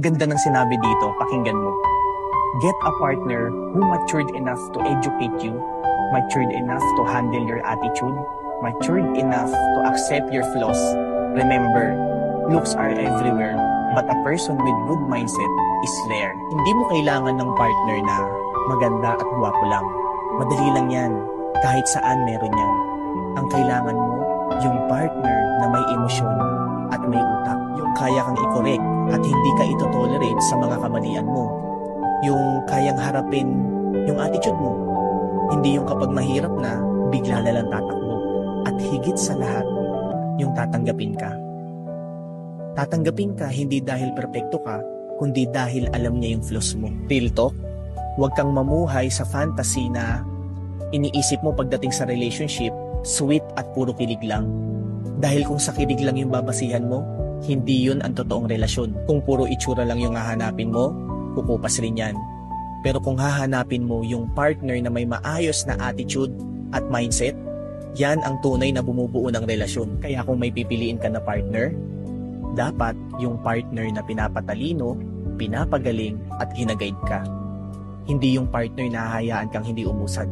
Ganda ng sinabi dito, pakinggan mo. Get a partner who matured enough to educate you, matured enough to handle your attitude, matured enough to accept your flaws. Remember, looks are everywhere, but a person with good mindset is rare. Hindi mo kailangan ng partner na maganda at gwapo lang. Madali lang yan. Kahit saan meron yan. Ang kailangan mo, yung partner na may emosyon at may utak. Yung kaya kang i-correct at hindi ka ito-tolerate sa mga kamalian mo. Yung kayang harapin yung attitude mo. Hindi yung kapag mahirap na, bigla na lang tatakbo. At higit sa lahat, yung tatanggapin ka. Tatanggapin ka hindi dahil perpekto ka, kundi dahil alam niya yung flaws mo. Real talk, huwag kang mamuhay sa fantasy na iniisip mo pagdating sa relationship, sweet at puro kilig lang. Dahil kung sa kilig lang yung babasihan mo, hindi yun ang totoong relasyon. Kung puro itsura lang yung hahanapin mo, kukupas rin yan. Pero kung hahanapin mo yung partner na may maayos na attitude at mindset, yan ang tunay na bumubuo ng relasyon. Kaya kung may pipiliin ka na partner, dapat yung partner na pinapatalino, pinapagaling at ginaguide ka. Hindi yung partner na hahayaan kang hindi umusad.